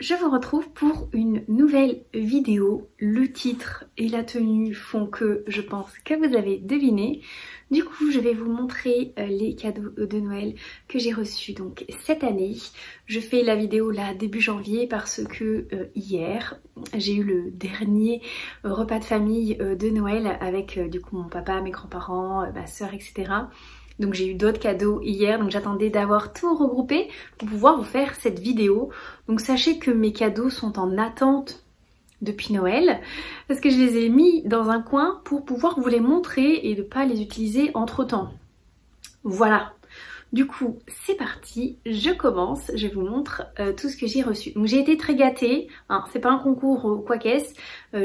je vous retrouve pour une nouvelle vidéo. Le titre et la tenue font que je pense que vous avez deviné. Du coup, je vais vous montrer les cadeaux de Noël que j'ai reçus donc cette année. Je fais la vidéo là début janvier parce que hier, j'ai eu le dernier repas de famille de Noël avec du coup mon papa, mes grands-parents, ma soeur, etc. Donc j'ai eu d'autres cadeaux hier, donc j'attendais d'avoir tout regroupé pour pouvoir vous faire cette vidéo. Donc sachez que mes cadeaux sont en attente depuis Noël parce que je les ai mis dans un coin pour pouvoir vous les montrer et de pas les utiliser entre temps. Voilà. Du coup, c'est parti, je commence, je vous montre tout ce que j'ai reçu. Donc j'ai été très gâtée, hein, c'est pas un concours ou quoi qu'est-ce,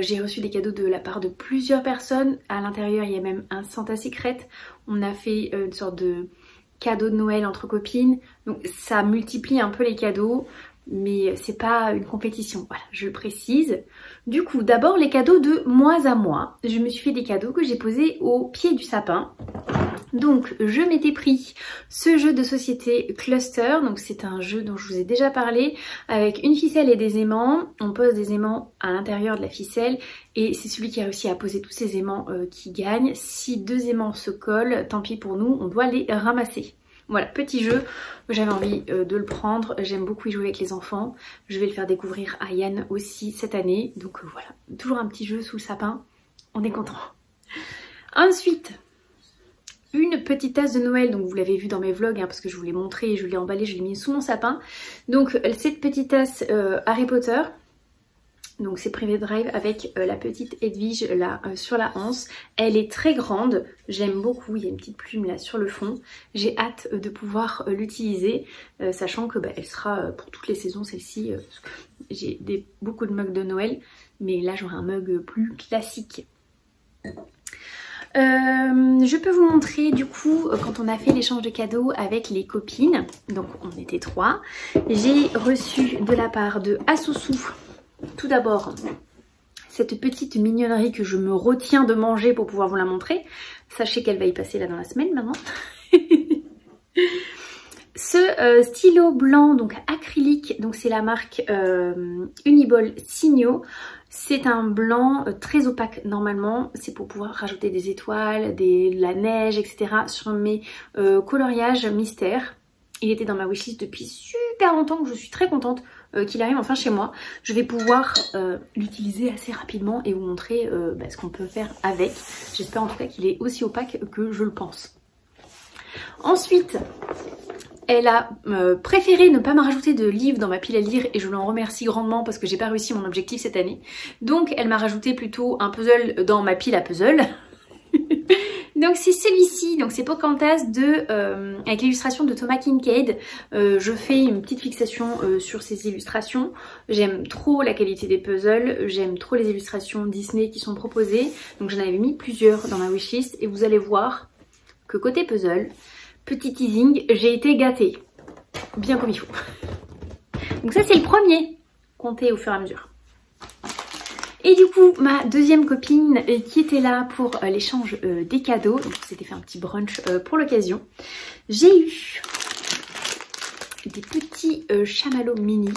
j'ai reçu des cadeaux de la part de plusieurs personnes. À l'intérieur, il y a même un Santa Secret. On a fait une sorte de cadeau de Noël entre copines, donc ça multiplie un peu les cadeaux, mais c'est pas une compétition, voilà, je le précise. Du coup, d'abord les cadeaux de mois à mois. Je me suis fait des cadeaux que j'ai posés au pied du sapin. Donc je m'étais pris ce jeu de société Cluster, donc c'est un jeu dont je vous ai déjà parlé, avec une ficelle et des aimants. On pose des aimants à l'intérieur de la ficelle et c'est celui qui a réussi à poser tous ces aimants qui gagne. Si deux aimants se collent, tant pis pour nous, on doit les ramasser. Voilà, petit jeu, j'avais envie de le prendre, j'aime beaucoup y jouer avec les enfants. Je vais le faire découvrir à Yann aussi cette année, donc voilà, toujours un petit jeu sous le sapin, on est content. Ensuite, une petite tasse de Noël, donc vous l'avez vu dans mes vlogs, hein, parce que je vous l'ai montré, je l'ai emballée, je l'ai mise sous mon sapin. Donc cette petite tasse Harry Potter, donc c'est Privé Drive avec la petite Edwige là sur la anse. Elle est très grande, j'aime beaucoup, il y a une petite plume là sur le fond. J'ai hâte de pouvoir l'utiliser, sachant que elle sera pour toutes les saisons celle-ci. J'ai beaucoup de mugs de Noël, mais là j'aurai un mug plus classique. Je peux vous montrer du coup quand on a fait l'échange de cadeaux avec les copines, donc on était 3, j'ai reçu de la part de Asusu tout d'abord cette petite mignonnerie que je me retiens de manger pour pouvoir vous la montrer. Sachez qu'elle va y passer là dans la semaine maintenant. Ce stylo blanc donc acrylique, donc c'est la marque Uniball Signo. C'est un blanc très opaque normalement, c'est pour pouvoir rajouter des étoiles, de la neige, etc. sur mes coloriages mystères. Il était dans ma wishlist depuis super longtemps, que je suis très contente qu'il arrive enfin chez moi. Je vais pouvoir l'utiliser assez rapidement et vous montrer ce qu'on peut faire avec. J'espère en tout cas qu'il est aussi opaque que je le pense. Ensuite, elle a préféré ne pas me rajouter de livres dans ma pile à lire et je l'en remercie grandement parce que j'ai pas réussi mon objectif cette année. Donc elle m'a rajouté plutôt un puzzle dans ma pile à puzzle. Donc c'est celui-ci, donc c'est Pocahontas avec l'illustration de Thomas Kincaid. Je fais une petite fixation sur ces illustrations. J'aime trop la qualité des puzzles, j'aime trop les illustrations Disney qui sont proposées. Donc j'en avais mis plusieurs dans ma wishlist et vous allez voir que côté puzzle, petit teasing, j'ai été gâtée. Bien comme il faut. Donc ça c'est le premier. Comptez au fur et à mesure. Et du coup, ma deuxième copine qui était là pour l'échange des cadeaux, donc on s'était fait un petit brunch pour l'occasion, j'ai eu des petits chamallows mini.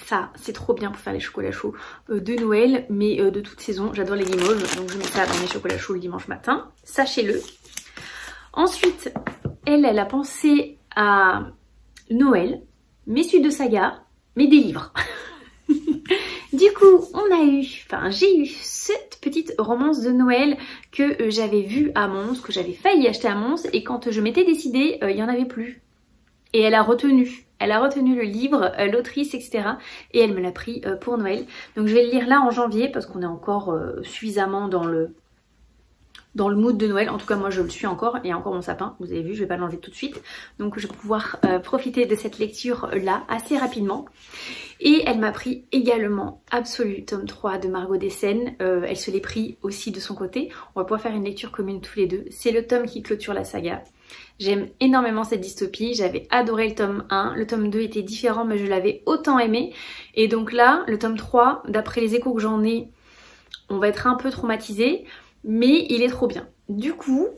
Ça, c'est trop bien pour faire les chocolats chauds de Noël, mais de toute saison. J'adore les guimauves, donc je mets ça dans mes chocolats chauds le dimanche matin, sachez-le. Ensuite, elle a pensé à Noël, mes suites de saga, mais des livres. Du coup, j'ai eu cette petite romance de Noël que j'avais vue à Mons, que j'avais failli acheter à Mons, et quand je m'étais décidée, il n'y en avait plus. Et elle a retenu le livre, l'autrice, etc. Et elle me l'a pris pour Noël. Donc je vais le lire là en janvier parce qu'on est encore suffisamment dans le mood de Noël. En tout cas moi je le suis encore, il y a encore mon sapin, vous avez vu, je vais pas l'enlever tout de suite. Donc je vais pouvoir profiter de cette lecture là assez rapidement. Et elle m'a pris également Absolu, tome 3 de Margot Dessen. Elle se l'est pris aussi de son côté. On va pouvoir faire une lecture commune tous les deux. C'est le tome qui clôture la saga. J'aime énormément cette dystopie, j'avais adoré le tome 1, le tome 2 était différent mais je l'avais autant aimé. Et donc là, le tome 3, d'après les échos que j'en ai, on va être un peu traumatisé, mais il est trop bien. Du coup,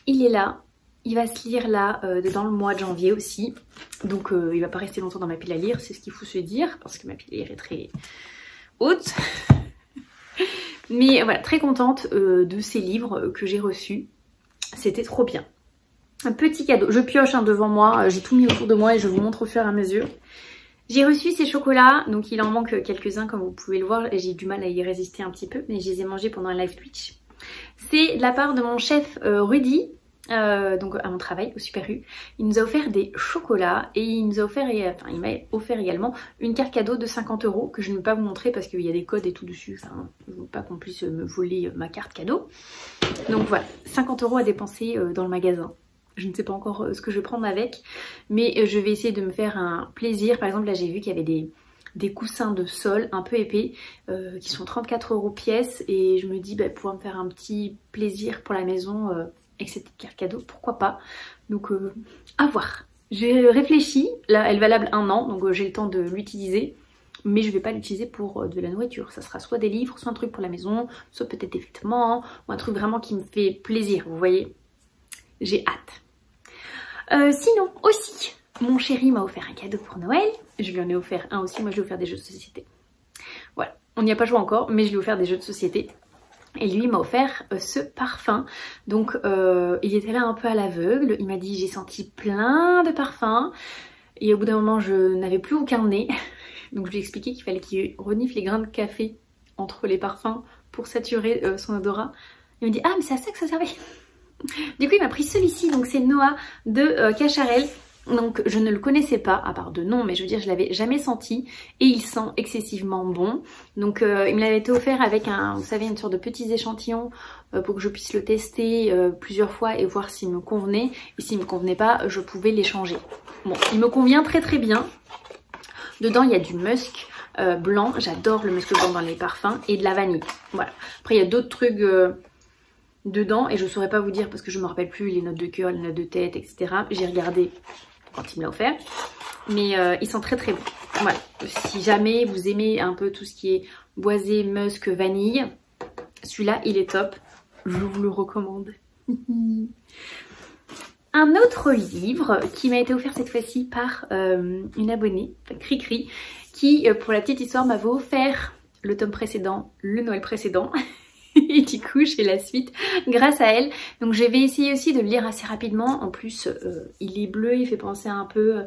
il est là, Il va se lire là dans le mois de janvier aussi. Donc il va pas rester longtemps dans ma pile à lire, c'est ce qu'il faut se dire, parce que ma pile à lire est très haute. Mais voilà, très contente de ces livres que j'ai reçus. C'était trop bien. Un petit cadeau. Je pioche devant moi, j'ai tout mis autour de moi et je vous montre au fur et à mesure. J'ai reçu ces chocolats, donc il en manque quelques-uns comme vous pouvez le voir. J'ai eu du mal à y résister un petit peu, mais je les ai mangés pendant un live Twitch. C'est de la part de mon chef Rudy. Donc à mon travail au Super U, il nous a offert des chocolats et il nous a offert, il m'a offert également une carte cadeau de 50 € que je ne vais pas vous montrer parce qu'il y a des codes et tout dessus, enfin je veux pas qu'on puisse me voler ma carte cadeau. Donc voilà, 50 € à dépenser dans le magasin. Je ne sais pas encore ce que je vais prendre avec, mais je vais essayer de me faire un plaisir. Par exemple là j'ai vu qu'il y avait des coussins de sol un peu épais qui sont 34 € pièce et je me dis pouvoir me faire un petit plaisir pour la maison avec cette petite carte cadeau, pourquoi pas. Donc à voir. J'ai réfléchi, là elle est valable 1 an, donc j'ai le temps de l'utiliser, mais je vais pas l'utiliser pour de la nourriture. Ça sera soit des livres, soit un truc pour la maison, soit peut-être des vêtements, ou un truc vraiment qui me fait plaisir, vous voyez. J'ai hâte. Sinon aussi, mon chéri m'a offert un cadeau pour Noël. Je lui en ai offert un aussi, moi je lui ai offert des jeux de société. Voilà, on n'y a pas joué encore, mais je lui ai offert des jeux de société. Et lui m'a offert ce parfum. Donc il était là un peu à l'aveugle. Il m'a dit j'ai senti plein de parfums. Et au bout d'un moment je n'avais plus aucun nez. Donc je lui ai expliqué qu'il fallait qu'il renifle les grains de café entre les parfums pour saturer son odorat. Il m'a dit ah mais c'est à ça que ça servait. Du coup il m'a pris celui-ci. Donc c'est Noah de Cacharel. Donc je ne le connaissais pas, à part de nom, mais je veux dire je l'avais jamais senti et il sent excessivement bon. Donc il me l'avait été offert avec vous savez, une sorte de petits échantillons pour que je puisse le tester plusieurs fois et voir s'il me convenait. Et s'il me convenait pas, je pouvais l'échanger. Bon, il me convient très très bien. Dedans il y a du musk blanc, j'adore le musk blanc dans les parfums, et de la vanille. Voilà. Après il y a d'autres trucs dedans et je saurais pas vous dire parce que je me rappelle plus les notes de cœur, les notes de tête, etc. J'ai regardé quand il me l'a offert, mais il sent très très bon. Voilà, si jamais vous aimez un peu tout ce qui est boisé, musk, vanille, celui-là il est top, je vous le recommande. Un autre livre qui m'a été offert cette fois-ci par une abonnée, Cricri, qui pour la petite histoire m'avait offert le tome précédent, le Noël précédent. Et du coup j'ai la suite grâce à elle. Donc je vais essayer aussi de le lire assez rapidement. En plus il est bleu, il fait penser un peu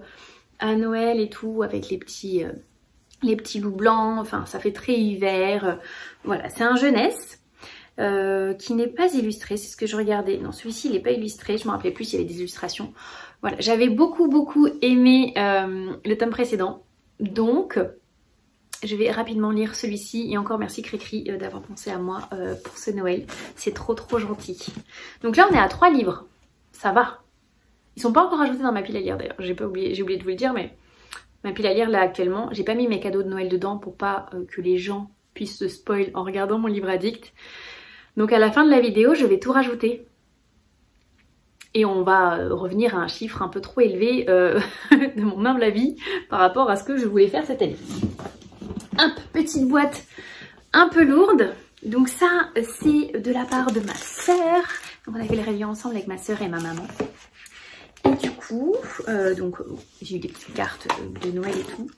à Noël et tout, avec les petits loups blancs. Enfin ça fait très hiver. Voilà, c'est un jeunesse qui n'est pas illustré, c'est ce que je regardais. Non, celui-ci il n'est pas illustré, je me rappelais plus, il y avait des illustrations. Voilà, j'avais beaucoup aimé le tome précédent. Donc je vais rapidement lire celui-ci et encore merci Cricri d'avoir pensé à moi pour ce Noël. C'est trop gentil. Donc là on est à 3 livres. Ça va. Ils sont pas encore ajoutés dans ma pile à lire d'ailleurs. J'ai oublié de vous le dire, mais ma pile à lire là actuellement, j'ai pas mis mes cadeaux de Noël dedans pour pas que les gens puissent se spoil en regardant mon livre addict. Donc à la fin de la vidéo je vais tout rajouter. Et on va revenir à un chiffre un peu trop élevé de mon humble avis par rapport à ce que je voulais faire cette année. Hop, petite boîte un peu lourde. Donc ça, c'est de la part de ma sœur. Donc on a fait le réveillon ensemble avec ma sœur et ma maman. Et du coup, j'ai eu des petites cartes de Noël et tout.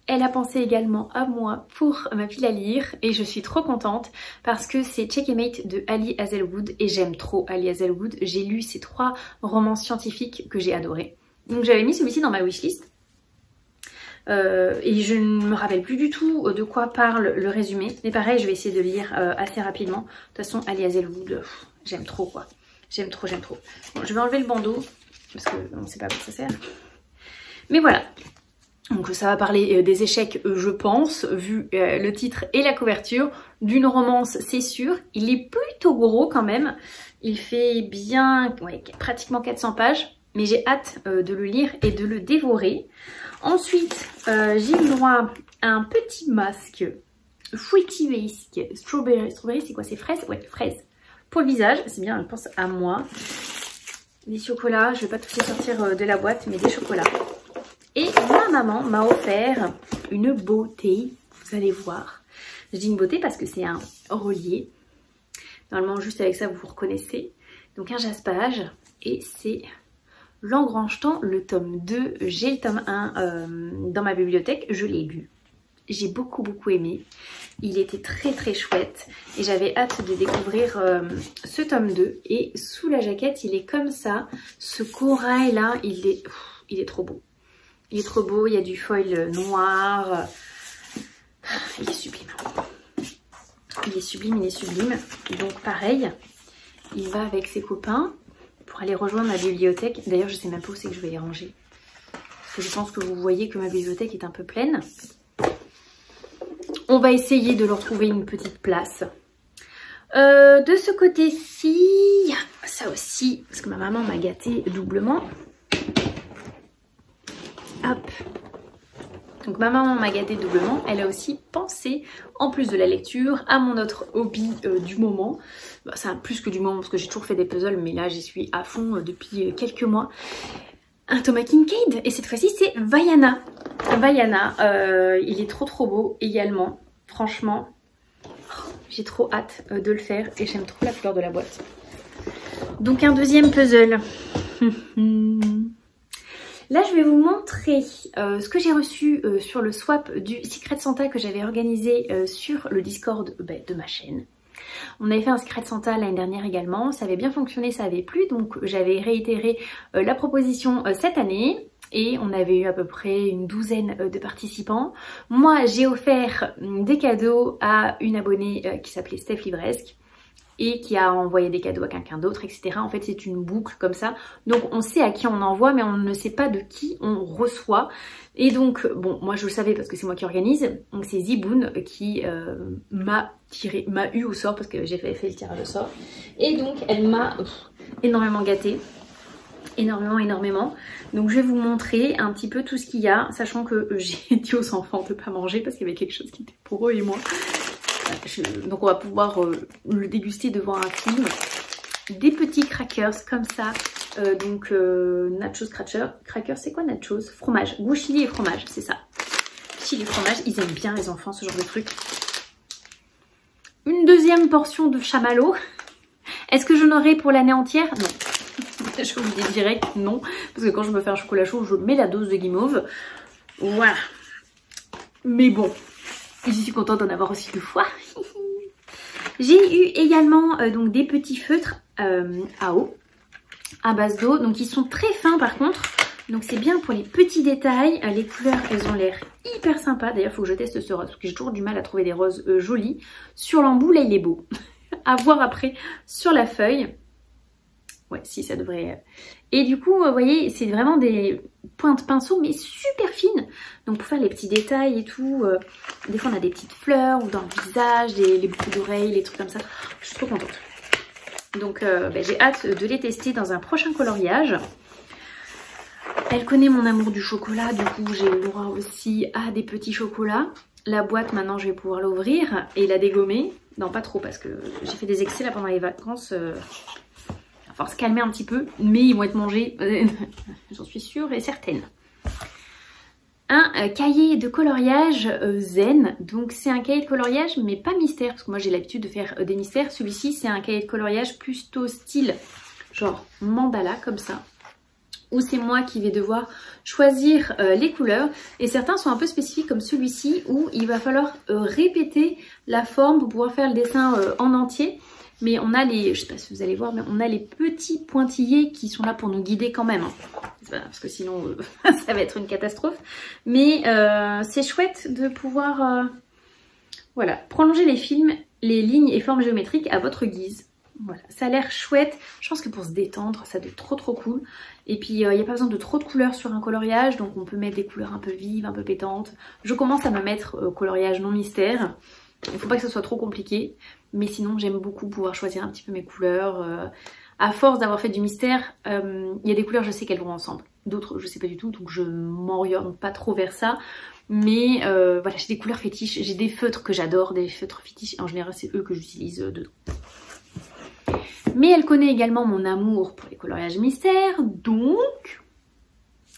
Elle a pensé également à moi pour ma pile à lire et je suis trop contente parce que c'est Checkmate de Ali Hazelwood et j'aime trop Ali Hazelwood. J'ai lu ces 3 romans scientifiques que j'ai adorés. Donc j'avais mis celui-ci dans ma wishlist. Et je ne me rappelle plus du tout de quoi parle le résumé, mais pareil je vais essayer de lire assez rapidement. De toute façon Ali Hazelwood, j'aime trop quoi, j'aime trop. Bon, je vais enlever le bandeau parce que on ne sait pas à quoi ça sert, mais voilà. Donc ça va parler des échecs je pense, vu le titre et la couverture. D'une romance c'est sûr, il est plutôt gros quand même, il fait bien pratiquement 400 pages, mais j'ai hâte de le lire et de le dévorer. Ensuite, j'ai eu droit à un petit masque Fruity Basque Strawberry. Strawberry, c'est quoi? C'est fraise? Ouais, fraise. Pour le visage, c'est bien, elle pense à moi. Des chocolats, je vais pas tous les sortir de la boîte, mais des chocolats. Et ma maman m'a offert une beauté, vous allez voir. Je dis une beauté parce que c'est un relié. Normalement, juste avec ça, vous reconnaissez. Donc un jaspage, et c'est L'Engrange-Temps, le tome 2. J'ai le tome 1 dans ma bibliothèque, je l'ai lu. J'ai beaucoup aimé. Il était très chouette et j'avais hâte de découvrir ce tome 2. Et sous la jaquette, il est comme ça. Ce corail là, il est trop beau. Il est trop beau, il y a du foil noir. Il est sublime. Il est sublime. Donc pareil, il va avec ses copains pour aller rejoindre ma bibliothèque. D'ailleurs, je sais même pas où c'est que je vais les ranger. Parce que je pense que vous voyez que ma bibliothèque est un peu pleine. On va essayer de leur trouver une petite place. De ce côté-ci, ça aussi, parce que ma maman m'a gâtée doublement. Hop. Donc ma maman m'a gâtée doublement. Elle a aussi pensé, en plus de la lecture, à mon autre hobby du moment. Bah, c'est plus que du moment parce que j'ai toujours fait des puzzles, mais là j'y suis à fond depuis quelques mois. Un Thomas Kinkade, et cette fois-ci c'est Vaiana. Vaiana, il est trop beau également. Franchement, j'ai trop hâte de le faire et j'aime trop la couleur de la boîte. Donc un deuxième puzzle. Là, je vais vous montrer ce que j'ai reçu sur le swap du Secret Santa que j'avais organisé sur le Discord de ma chaîne. On avait fait un Secret Santa l'année dernière également, ça avait bien fonctionné, ça avait plu, donc j'avais réitéré la proposition cette année. Et on avait eu à peu près une douzaine de participants. Moi, j'ai offert des cadeaux à une abonnée qui s'appelait Steph Livresque et qui a envoyé des cadeaux à quelqu'un d'autre, etc. En fait, c'est une boucle comme ça. Donc, on sait à qui on envoie, mais on ne sait pas de qui on reçoit. Et donc, bon, moi, je le savais parce que c'est moi qui organise. Donc, c'est Ziboun qui m'a eu au sort parce que j'ai fait le tirage au sort. Et donc, elle m'a énormément gâtée. Énormément. Donc je vais vous montrer un petit peu tout ce qu'il y a, sachant que j'ai dit aux enfants de ne pas manger parce qu'il y avait quelque chose qui était pour eux et moi. Donc on va pouvoir le déguster devant un film. Des petits crackers comme ça, nachos crackers, c'est quoi nachos? Fromage, goût chili et fromage, c'est ça. Chili et fromage, ils aiment bien les enfants ce genre de truc. Une deuxième portion de chamallow. Est-ce que j'en aurai pour l'année entière? Non. Je vous dis direct non, parce que quand je me fais un chocolat chaud, je mets la dose de guimauve. Voilà. Mais bon, je suis contente d'en avoir aussi 2 fois. J'ai eu également donc des petits feutres à eau, à base d'eau. Donc ils sont très fins par contre. Donc c'est bien pour les petits détails. Les couleurs, elles ont l'air hyper sympas. D'ailleurs, il faut que je teste ce rose, parce que j'ai toujours du mal à trouver des roses jolis. Sur l'embout, là, il est beau. À voir après sur la feuille. Ouais, si, ça devrait... Et du coup, vous voyez, c'est vraiment des pointes pinceau, mais super fines. Donc pour faire les petits détails et tout, des fois on a des petites fleurs ou dans le visage, les boucles d'oreilles, les trucs comme ça. Je suis trop contente. Donc j'ai hâte de les tester dans un prochain coloriage. Elle connaît mon amour du chocolat, du coup j'ai le droit aussi à des petits chocolats. La boîte, maintenant, je vais pouvoir l'ouvrir et la dégommer. Non, pas trop, parce que j'ai fait des excès là pendant les vacances. Il va falloir se calmer un petit peu, mais ils vont être mangés, j'en suis sûre et certaine. Un cahier de coloriage zen, donc c'est un cahier de coloriage mais pas mystère, parce que moi j'ai l'habitude de faire des mystères. Celui-ci c'est un cahier de coloriage plutôt style, genre mandala comme ça, où c'est moi qui vais devoir choisir les couleurs. Et certains sont un peu spécifiques comme celui-ci, où il va falloir répéter la forme pour pouvoir faire le dessin en entier. Mais on a les, je sais pas si vous allez voir, mais on a les petits pointillés qui sont là pour nous guider quand même. Parce que sinon, ça va être une catastrophe. Mais c'est chouette de pouvoir voilà, prolonger les lignes et formes géométriques à votre guise. Voilà, ça a l'air chouette. Je pense que pour se détendre, ça doit être trop cool. Et puis, il n'y a pas besoin de trop de couleurs sur un coloriage. Donc, on peut mettre des couleurs un peu vives, un peu pétantes. Je commence à me mettre coloriage non mystère. Il ne faut pas que ce soit trop compliqué. Mais sinon, j'aime beaucoup pouvoir choisir un petit peu mes couleurs. À force d'avoir fait du mystère, il y a des couleurs, je sais qu'elles vont ensemble. D'autres, je sais pas du tout. Donc, je m'oriente pas trop vers ça. Mais voilà, j'ai des couleurs fétiches. J'ai des feutres que j'adore, des feutres fétiches. En général, c'est eux que j'utilise dedans. Mais elle connaît également mon amour pour les coloriages mystères. Donc...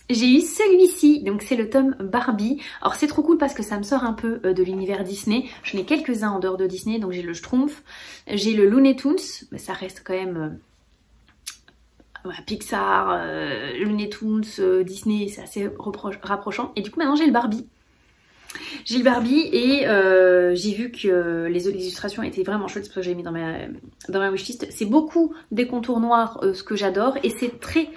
j'ai eu celui-ci, donc c'est le tome Barbie. Alors c'est trop cool parce que ça me sort un peu de l'univers Disney. J'en ai quelques-uns en dehors de Disney, donc j'ai le Schtroumpf, j'ai le Looney Tunes, mais ça reste quand même voilà, Pixar, Looney Tunes, Disney, c'est assez rapprochant. Et du coup maintenant j'ai le Barbie. J'ai le Barbie et j'ai vu que les illustrations étaient vraiment chouettes, c'est pour ça que j'ai mis dans ma wishlist. C'est beaucoup des contours noirs, ce que j'adore, et c'est très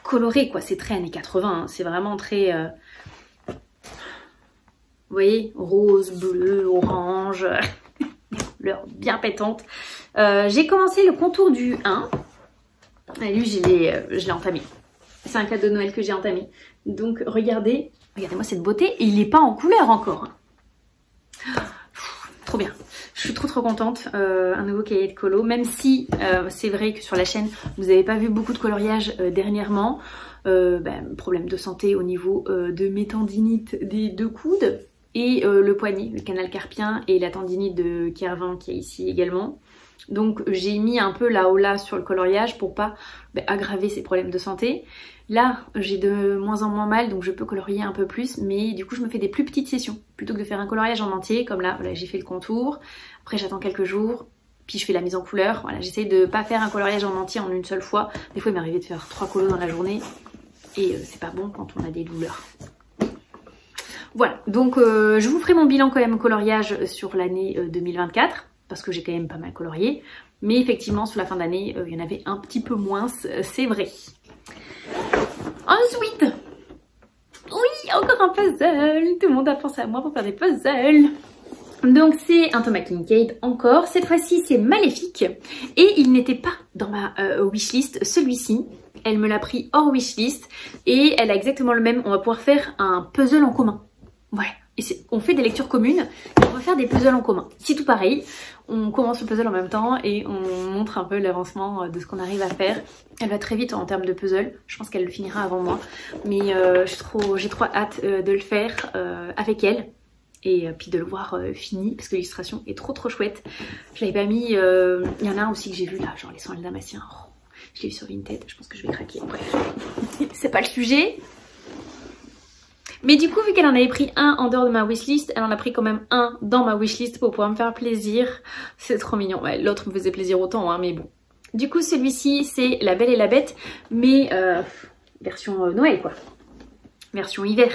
coloré quoi, c'est très années 80, hein. C'est vraiment très... vous voyez, rose, bleu, orange, des couleurs bien pétantes. J'ai commencé le contour du 1, et lui je l'ai entamé. C'est un cadeau de Noël que j'ai entamé. Donc regardez, regardez-moi cette beauté, et il n'est pas en couleur encore. Trop bien. Je suis trop contente. Un nouveau cahier de colo, même si c'est vrai que sur la chaîne, vous n'avez pas vu beaucoup de coloriage dernièrement. Problème de santé au niveau de mes tendinites des deux coudes et le poignet, le canal carpien et la tendinite de Kervin qui est ici également. Donc j'ai mis un peu là sur le coloriage pour pas aggraver ces problèmes de santé. Là j'ai de moins en moins mal, donc je peux colorier un peu plus, mais du coup je me fais des plus petites sessions plutôt que de faire un coloriage en entier. Comme là, voilà, j'ai fait le contour, après j'attends quelques jours, puis je fais la mise en couleur. Voilà, j'essaye de pas faire un coloriage en entier en une seule fois. Des fois il m'est arrivé de faire 3 colos dans la journée et c'est pas bon quand on a des douleurs. Voilà, donc je vous ferai mon bilan quand même coloriage sur l'année 2024. Parce que j'ai quand même pas mal colorié. Mais effectivement, sur la fin d'année, il y en avait un petit peu moins, c'est vrai. Ensuite, oui, encore un puzzle. Tout le monde a pensé à moi pour faire des puzzles. Donc c'est un Thomas Kinkade encore. Cette fois-ci, c'est Maléfique. Et il n'était pas dans ma wishlist, celui-ci. Elle me l'a pris hors wishlist. Et elle a exactement le même. On va pouvoir faire un puzzle en commun. Voilà. Et on fait des lectures communes et on va faire des puzzles en commun. C'est tout pareil, on commence le puzzle en même temps et on montre un peu l'avancement de ce qu'on arrive à faire. Elle va très vite en termes de puzzle, je pense qu'elle le finira avant moi. Mais j'ai trop hâte de le faire avec elle et puis de le voir fini parce que l'illustration est trop chouette. Je l'avais pas mis, il y en a un aussi que j'ai vu là, genre les soins dalmatiens. Oh, je l'ai vu sur Vinted, je pense que je vais craquer. Bref, c'est pas le sujet. Mais du coup, vu qu'elle en avait pris un en dehors de ma wishlist, elle en a pris quand même un dans ma wishlist pour pouvoir me faire plaisir. C'est trop mignon. Ouais, l'autre me faisait plaisir autant, hein, mais bon. Du coup, celui-ci, c'est La Belle et la Bête, mais version Noël, quoi. Version hiver.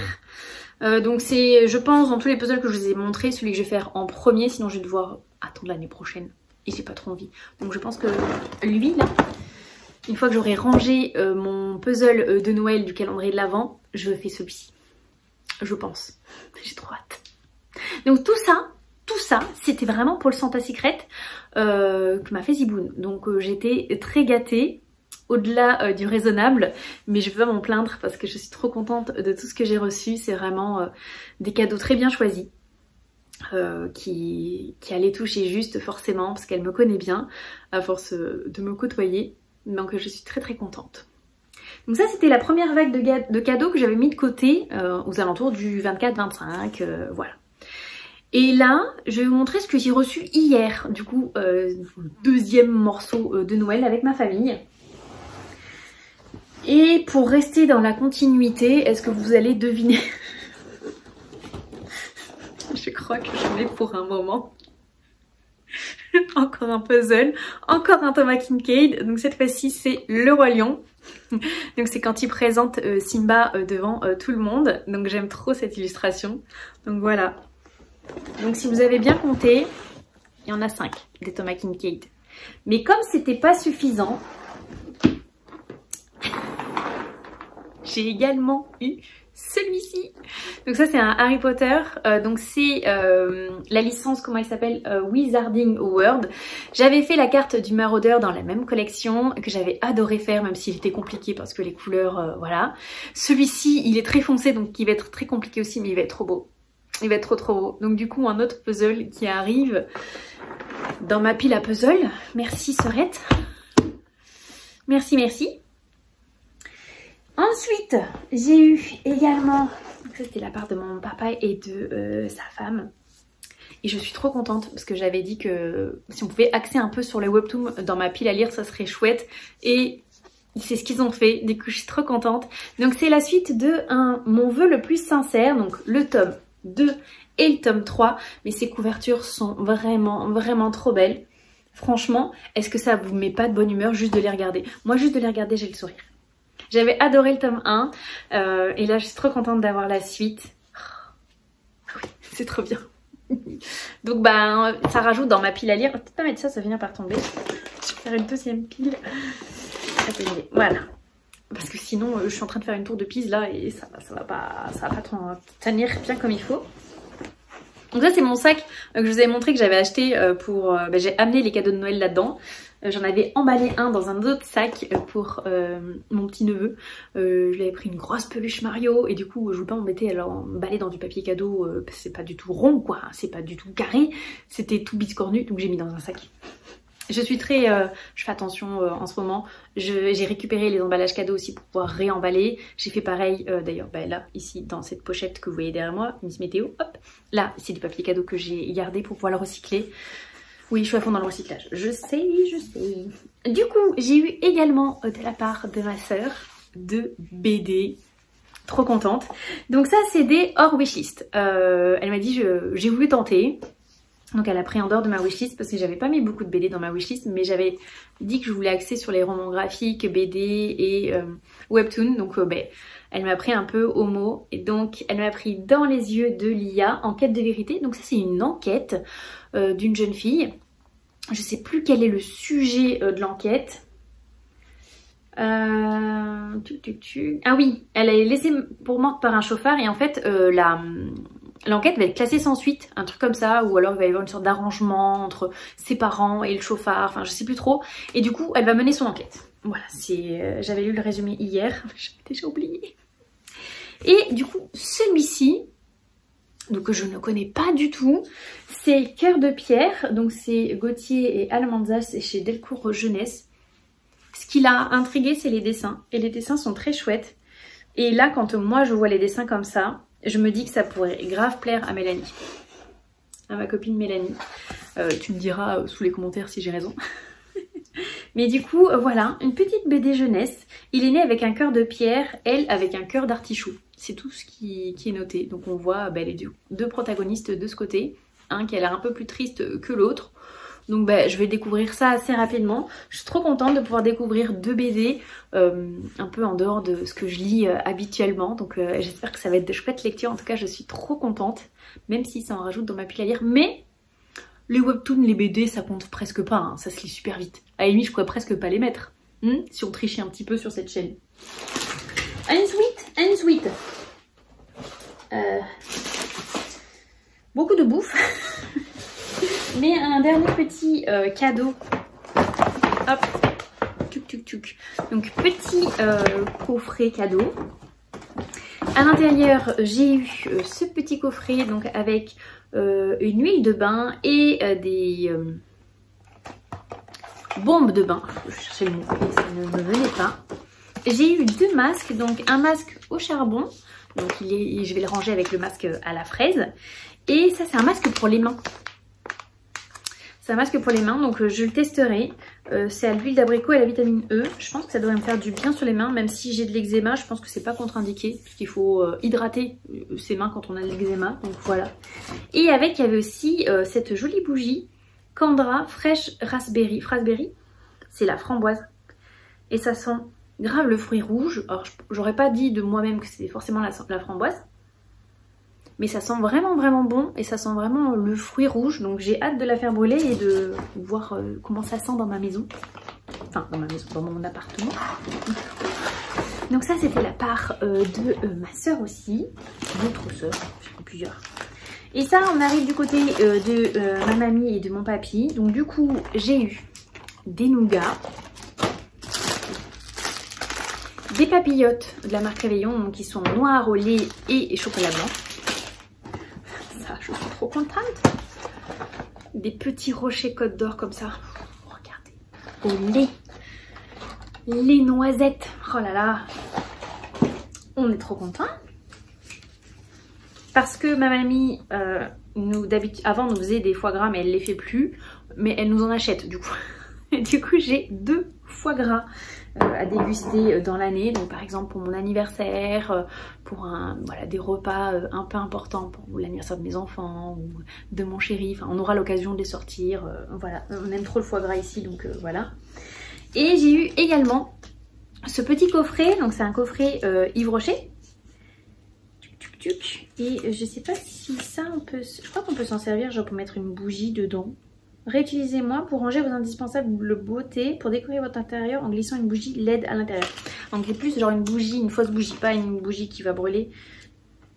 Donc c'est, je pense, dans tous les puzzles que je vous ai montrés, celui que je vais faire en premier, sinon je vais devoir attendre l'année prochaine. Et j'ai pas trop envie. Donc je pense que lui, là, une fois que j'aurai rangé mon puzzle de Noël du calendrier de l'Avent, je fais celui-ci. Je pense. J'ai trop hâte. Donc tout ça, c'était vraiment pour le Santa Secret que m'a fait Ziboun. Donc j'étais très gâtée, au-delà du raisonnable, mais je peux pas m'en plaindre parce que je suis trop contente de tout ce que j'ai reçu. C'est vraiment des cadeaux très bien choisis. Qui allaient toucher juste forcément parce qu'elle me connaît bien à force de me côtoyer. Donc je suis très contente. Donc ça c'était la première vague de cadeaux que j'avais mis de côté aux alentours du 24-25, voilà. Et là, je vais vous montrer ce que j'ai reçu hier, du coup, deuxième morceau de Noël avec ma famille. Et pour rester dans la continuité, est-ce que vous allez deviner? Je crois que j'en ai pour un moment. Encore un puzzle, encore un Thomas Kinkade, donc cette fois-ci c'est le Roi Lion. Donc c'est quand il présente Simba devant tout le monde, donc j'aime trop cette illustration. Donc voilà. Donc si vous avez bien compté, il y en a 5 des Thomas Kinkade. Mais comme c'était pas suffisant, j'ai également eu celui-ci. Donc ça c'est un Harry Potter, donc c'est la licence, comment elle s'appelle, Wizarding World. J'avais fait la carte du maraudeur dans la même collection que j'avais adoré faire, même s'il était compliqué parce que les couleurs, voilà. Celui-ci il est très foncé donc il va être très compliqué aussi, mais il va être trop beau. Il va être trop beau. Donc du coup un autre puzzle qui arrive dans ma pile à puzzle. Merci Sorette. Merci. Ensuite, j'ai eu également, ça c'était la part de mon papa et de sa femme. Et je suis trop contente parce que j'avais dit que si on pouvait axer un peu sur les webtoons dans ma pile à lire, ça serait chouette. Et c'est ce qu'ils ont fait, du coup je suis trop contente. Donc c'est la suite de Mon vœu le plus sincère, donc le tome 2 et le tome 3. Mais ces couvertures sont vraiment trop belles. Franchement, est-ce que ça vous met pas de bonne humeur juste de les regarder? Moi, juste de les regarder, j'ai le sourire. J'avais adoré le tome 1 et là, je suis trop contente d'avoir la suite. Oh, oui, c'est trop bien. Donc bah ça rajoute dans ma pile à lire. Je vais peut-être pas mettre ça, ça va finir par tomber. Je vais faire une deuxième pile. Attendez, voilà. Parce que sinon je suis en train de faire une tour de Pise là et ça va pas tenir bien comme il faut. Donc ça c'est mon sac que je vous avais montré que j'avais acheté pour... j'ai amené les cadeaux de Noël là-dedans. J'en avais emballé un dans un autre sac pour mon petit neveu. Je lui avais pris une grosse peluche Mario et du coup je voulais pas m'embêter à l'emballer dans du papier cadeau. C'est pas du tout rond quoi, c'est pas du tout carré. C'était tout biscornu donc j'ai mis dans un sac. Je suis très... je fais attention en ce moment. J'ai récupéré les emballages cadeaux aussi pour pouvoir réemballer. J'ai fait pareil d'ailleurs là, ici, dans cette pochette que vous voyez derrière moi, Miss Météo, hop. Là, c'est du papier cadeau que j'ai gardé pour pouvoir le recycler. Oui, je suis à fond dans le recyclage. Je sais, je sais. Du coup, j'ai eu également de la part de ma sœur de BD. Trop contente. Donc ça, c'est des hors wishlist. Elle m'a dit, j'ai voulu tenter. Donc elle a pris en dehors de ma wishlist parce que j'avais pas mis beaucoup de BD dans ma wishlist, mais j'avais dit que je voulais axer sur les romans graphiques, BD et webtoon. Donc elle m'a pris un peu au mot et donc elle m'a pris Dans les yeux de Lia, Enquête de vérité. Donc ça c'est une enquête d'une jeune fille. Je sais plus quel est le sujet de l'enquête. Ah oui, elle est laissée pour morte par un chauffard et en fait l'enquête va être classée sans suite, un truc comme ça, ou alors il va y avoir une sorte d'arrangement entre ses parents et le chauffard, enfin je sais plus trop. Et du coup, elle va mener son enquête. Voilà, j'avais lu le résumé hier, j'avais déjà oublié. Et du coup, celui-ci, donc que je ne connais pas du tout, c'est Cœur de pierre, donc c'est Gauthier et Almanza, c'est chez Delcourt Jeunesse. Ce qui l'a intrigué, c'est les dessins, et les dessins sont très chouettes. Et là, quand moi je vois les dessins comme ça, je me dis que ça pourrait grave plaire à Mélanie, à ma copine Mélanie. Tu me diras sous les commentaires si j'ai raison. Mais du coup, voilà, une petite BD jeunesse. Il est né avec un cœur de pierre, elle avec un cœur d'artichaut. C'est tout ce qui est noté. Donc on voit les deux protagonistes de ce côté. Un qui a l'air un peu plus triste que l'autre. Donc je vais découvrir ça assez rapidement. Je suis trop contente de pouvoir découvrir deux BD un peu en dehors de ce que je lis habituellement. Donc j'espère que ça va être de chouettes lectures. En tout cas, je suis trop contente. Même si ça en rajoute dans ma pile à lire. Mais les webtoons, les BD, ça compte presque pas. Hein. Ça se lit super vite. À la limite, je pourrais presque pas les mettre. Si on trichait un petit peu sur cette chaîne. And sweet. Beaucoup de bouffe. Mais un dernier petit cadeau. Hop. Tuc. Donc petit coffret cadeau. À l'intérieur, j'ai eu ce petit coffret donc avec une huile de bain et des bombes de bain. Je cherchais le mot et ça ne me venait pas. J'ai eu deux masques, donc un masque au charbon. Donc je vais le ranger avec le masque à la fraise. Et ça c'est un masque pour les mains. C'est un masque pour les mains, donc je le testerai. C'est à l'huile d'abricot et à la vitamine E. Je pense que ça devrait me faire du bien sur les mains, même si j'ai de l'eczéma, je pense que c'est pas contre-indiqué, puisqu'il faut hydrater ses mains quand on a de l'eczéma, donc voilà. Et avec, il y avait aussi cette jolie bougie, Candra fraîche raspberry. Raspberry, c'est la framboise. Et ça sent grave le fruit rouge. Alors j'aurais pas dit de moi-même que c'était forcément la framboise. Mais ça sent vraiment bon et ça sent vraiment le fruit rouge. Donc j'ai hâte de la faire brûler et de voir comment ça sent dans ma maison. Enfin dans ma maison, dans mon appartement. Donc ça c'était la part de ma soeur aussi. D'autres soeurs, j'en ai plusieurs. Et ça on arrive du côté de ma mamie et de mon papy. Donc du coup j'ai eu des nougats. Des papillotes de la marque Réveillon donc, qui sont noirs au lait et chocolat blanc. Je suis trop contente. Des petits rochers Côte d'Or comme ça. Regardez. Au lait. Les noisettes. Oh là là. On est trop contents. Parce que ma mamie, avant nous faisait des foie gras, mais elle les fait plus. Mais elle nous en achète du coup. Et du coup, j'ai deux foie gras à déguster dans l'année. Donc par exemple pour mon anniversaire, pour voilà, des repas un peu importants, pour l'anniversaire de mes enfants ou de mon chéri. Enfin, on aura l'occasion de les sortir. Voilà, on aime trop le foie gras ici, donc voilà. Et j'ai eu également ce petit coffret. Donc c'est un coffret Yves Rocher. Et je sais pas si ça on peut... Je crois qu'on peut s'en servir genre pour mettre une bougie dedans. Réutilisez-moi pour ranger vos indispensables beauté, pour décorer votre intérieur en glissant une bougie LED à l'intérieur. Donc c'est plus genre une bougie, une fausse bougie, pas une bougie qui va brûler.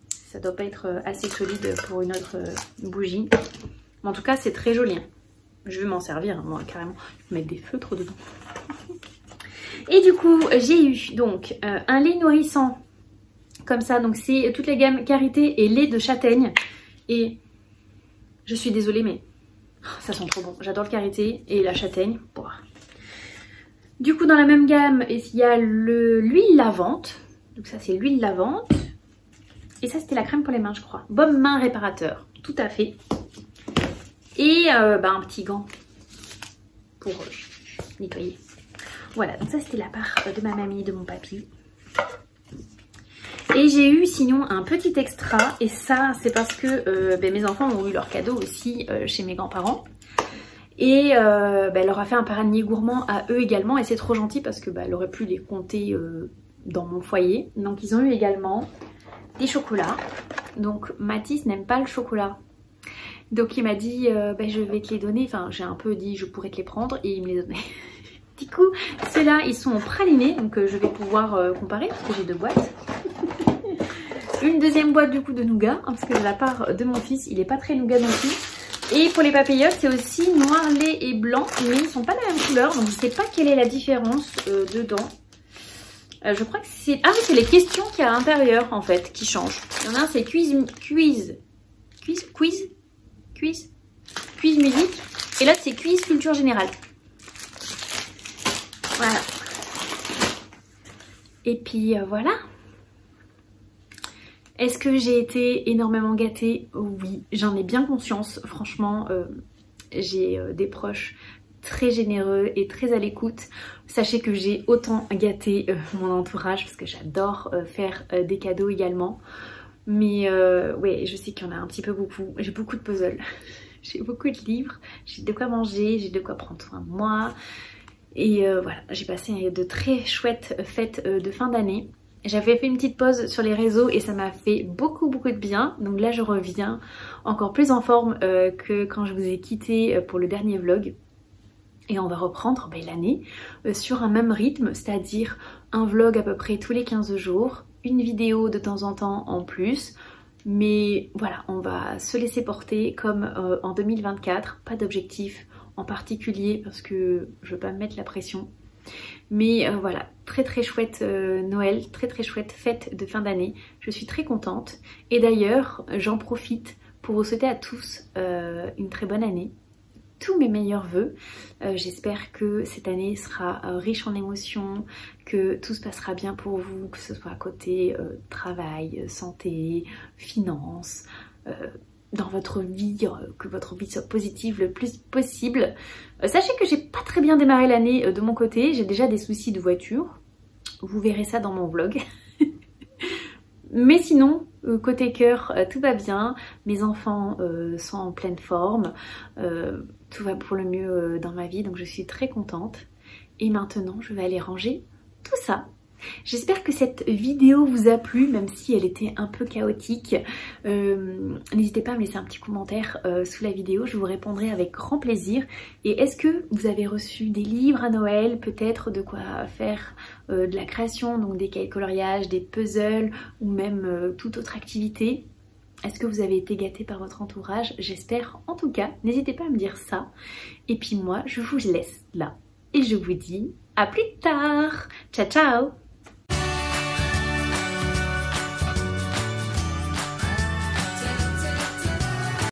Ça doit pas être assez solide pour une autre bougie. Mais en tout cas c'est très joli. Hein. Je vais m'en servir, hein, moi carrément. Je vais mettre des feutres dedans. Et du coup j'ai eu donc un lait nourrissant. Comme ça, donc c'est toute la gamme Karité et lait de châtaigne. Et je suis désolée, mais ça sent trop bon. J'adore le Karité et la châtaigne. Bon. Du coup, dans la même gamme, il y a l'huile lavante. Donc ça, c'est l'huile lavante. Et ça, c'était la crème pour les mains, je crois. Baume main réparateur. Tout à fait. Et un petit gant pour nettoyer. Voilà, donc ça, c'était la part de ma mamie, de mon papy. Et j'ai eu sinon un petit extra, et ça c'est parce que mes enfants ont eu leur cadeau aussi chez mes grands-parents. Et elle leur a fait un paranier gourmand à eux également, et c'est trop gentil parce que elle aurait pu les compter dans mon foyer. Donc ils ont eu également des chocolats. Donc Mathis n'aime pas le chocolat. Donc il m'a dit je vais te les donner, enfin j'ai un peu dit je pourrais te les prendre et il me les donnait. Du coup ceux-là ils sont pralinés, donc je vais pouvoir comparer parce que j'ai 2 boîtes. Une deuxième boîte du coup de nougat, hein, parce que de la part de mon fils, il est pas très nougat non plus. Et pour les papillotes, c'est aussi noir, lait et blanc, mais ils sont pas de la même couleur, donc je sais pas quelle est la différence dedans. Je crois que c'est... Ah oui, c'est les questions qu'il y a à l'intérieur en fait, qui changent. Il y en a un, c'est quiz musique, et l'autre c'est quiz culture générale. Voilà. Et puis voilà. Est-ce que j'ai été énormément gâtée? Oui, j'en ai bien conscience. Franchement, j'ai des proches très généreux et très à l'écoute. Sachez que j'ai autant gâté mon entourage parce que j'adore faire des cadeaux également. Mais ouais, je sais qu'il y en a un petit peu beaucoup. J'ai beaucoup de puzzles, j'ai beaucoup de livres, j'ai de quoi manger, j'ai de quoi prendre soin de moi. Et voilà, j'ai passé de très chouettes fêtes de fin d'année. J'avais fait une petite pause sur les réseaux et ça m'a fait beaucoup de bien. Donc là je reviens encore plus en forme que quand je vous ai quitté pour le dernier vlog. Et on va reprendre l'année sur un même rythme, c'est-à-dire un vlog à peu près tous les 15 jours, une vidéo de temps en temps en plus. Mais voilà, on va se laisser porter comme en 2024, pas d'objectif en particulier parce que je veux pas me mettre la pression. Mais voilà, très chouette Noël, très chouette fête de fin d'année. Je suis très contente. Et d'ailleurs, j'en profite pour vous souhaiter à tous une très bonne année. Tous mes meilleurs vœux. J'espère que cette année sera riche en émotions, que tout se passera bien pour vous, que ce soit à côté travail, santé, finances, dans votre vie, que votre vie soit positive le plus possible. Sachez que j'ai pas très bien démarré l'année de mon côté, j'ai déjà des soucis de voiture, vous verrez ça dans mon vlog. Mais sinon, côté cœur, tout va bien, mes enfants sont en pleine forme, tout va pour le mieux dans ma vie, donc je suis très contente. Et maintenant, je vais aller ranger tout ça. J'espère que cette vidéo vous a plu, même si elle était un peu chaotique. N'hésitez pas à me laisser un petit commentaire sous la vidéo, je vous répondrai avec grand plaisir. Et est-ce que vous avez reçu des livres à Noël, peut-être de quoi faire de la création, donc des cahiers coloriage, des puzzles ou même toute autre activité? Est-ce que vous avez été gâtés par votre entourage? J'espère en tout cas, n'hésitez pas à me dire ça. Et puis moi, je vous laisse là et je vous dis à plus tard. Ciao ciao.